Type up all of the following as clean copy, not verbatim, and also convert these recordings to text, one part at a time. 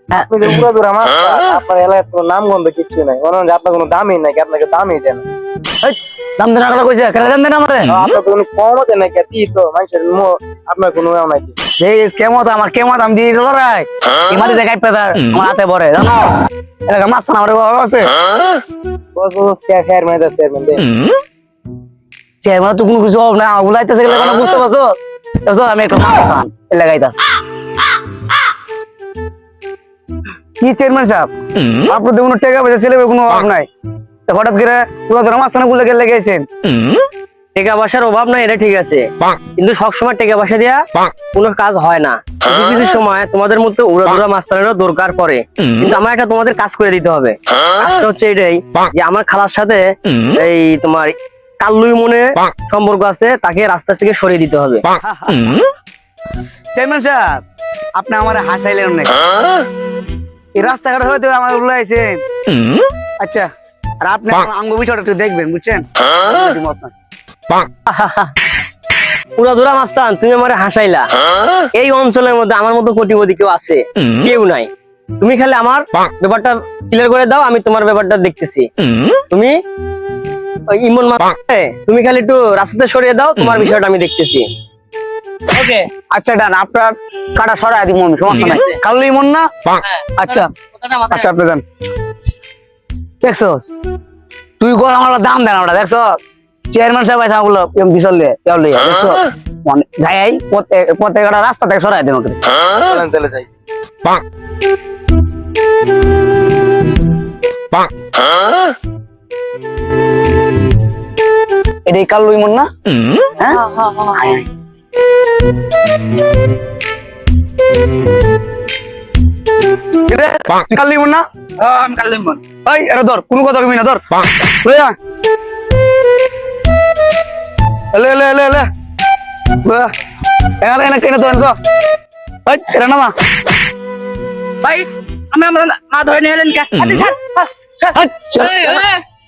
আপনি যে পুরো দূর আমার আপনার এলাকায় কোনো নাম গন্ধ কিচ্ছু নাই, মনে হয় যে আপনার কোনো দামই নাই, আপনাকে দামই দেন। এই দাম দেন আগলা কইছে কেন দাম দেন আমারে? আপনার কোনো কমও দেন নাই, কি তো মানুষের আপনার কোনো এও নাই। এই কেমন আমার কেমন দাম দিয়ে দিল রে? এই মাটি দেখাই পেদার আমার হাতে পড়ে জানো? এলাকা মাছ না আমারে বাবা আছে। বস বস চেয়ারম্যান দা চেয়ারম্যান দে। চেয়ারম্যান তো কোনো কিছু হবে না, উলাইতেছে গেলে কোনো বুঝতে পারছো? বুঝছো আমি একটা মাছ খান এলাকাইতাছি। কি চেয়ারম্যান সাহেব আপনার কোনো টাকা পয়সা ছেলে কোনো অভাব নাই, হঠাৎ করে পুরো ধরে মাঝখানে গুলো গেলে গেছেন। টাকা পয়সার অভাব নাই এটা ঠিক আছে, কিন্তু সবসময় টাকা পয়সা দিয়া কোনো কাজ হয় না। কিছু কিছু সময় তোমাদের মধ্যে উড়াধুরা মাস্টারেরও দরকার পড়ে, কিন্তু আমার একটা তোমাদের কাজ করে দিতে হবে। কাজটা হচ্ছে এটাই যে আমার খালার সাথে এই তোমার কাল্লুই মনে সম্পর্ক আছে, তাকে রাস্তা থেকে সরিয়ে দিতে হবে। চেয়ারম্যান সাহেব আপনি আমার হাসাইলেন অনেক, এই রাস্তাঘাট হয়তো আমার উল্লাইছেন। আচ্ছা আর আপনি আঙ্গ বিষয়টা একটু দেখবেন বুঝছেন। উড়াধুরা মাস্তান তুমি আমার হাসাইলা, এই অঞ্চলের মধ্যে আমার মতো কোটিপতি কেউ আছে? কেউ নাই। তুমি খালি আমার ব্যাপারটা ক্লিয়ার করে দাও, আমি তোমার ব্যাপারটা দেখতেছি। তুমি ওই ইমন তুমি খালি একটু রাস্তাতে সরিয়ে দাও, তোমার বিষয়টা আমি দেখতেছি। ওকে আচ্ছা ডান, আপনার কাটা সরাই দিব সমস্যা নাই। কালই মন না? আচ্ছা আচ্ছা আপনি যান। দেখছস তুই কো আমার দাম দেন ওটা, দেখছ চেয়ারম্যান সাহেব আছে বললো বিশাল দেখছো যাই প্রত্যেকটা রাস্তা থেকে সরাই দেন ওকে। চলে যাই। এটাই কালই মন না? হ্যাঁ কালই মন না? আমি কাল মন। এই এটা ধর, কোনো কথা কবি না, ধর লই যা। এলে এলে এলে এলে এখানে এনে কেন তো এনে তো এই এটা নামা ভাই আমি আমরা মা ধরে নিয়ে এলেন কে? আরে স্যার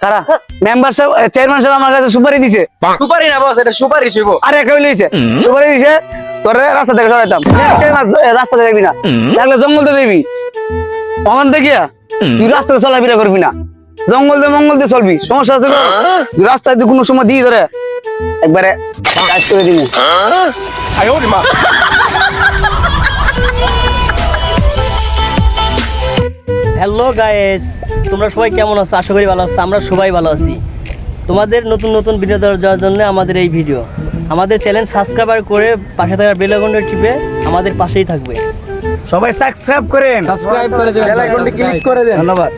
কারা মেম্বার সাহেব চেয়ারম্যান সাহেব আমার কাছে সুপারি দিছে। সুপারি না বস, এটা সুপারি হইব। আরে একটা লইছে সুপারি দিছে তোরে রাস্তা থেকে সরাইতাম, রাস্তা দেখবি না, লাগলে জঙ্গল দিয়ে দেখবি। ওখান থেকে তুই রাস্তায় চলাফেরা করবি না, জঙ্গল দিয়ে মঙ্গল দিয়ে চলবি, সমস্যা আছে? তুই রাস্তায় তুই কোনো সময় দিয়ে ধরে একবারে কাজ করে দিবি। হ্যালো গাইস, তোমরা সবাই কেমন আছো? আশা করি ভালো আছো, আমরা সবাই ভালো আছি। তোমাদের নতুন নতুন ভিডিও দেওয়ার জন্য আমাদের এই ভিডিও, আমাদের চ্যানেল সাবস্ক্রাইব করে পাশে থাকা বেল আইকনটা টিপে আমাদের পাশেই থাকবে। সবাই সাবস্ক্রাইব করেন, সাবস্ক্রাইব করে দেন, বেল আইকনটি ক্লিক করে দেন। ধন্যবাদ।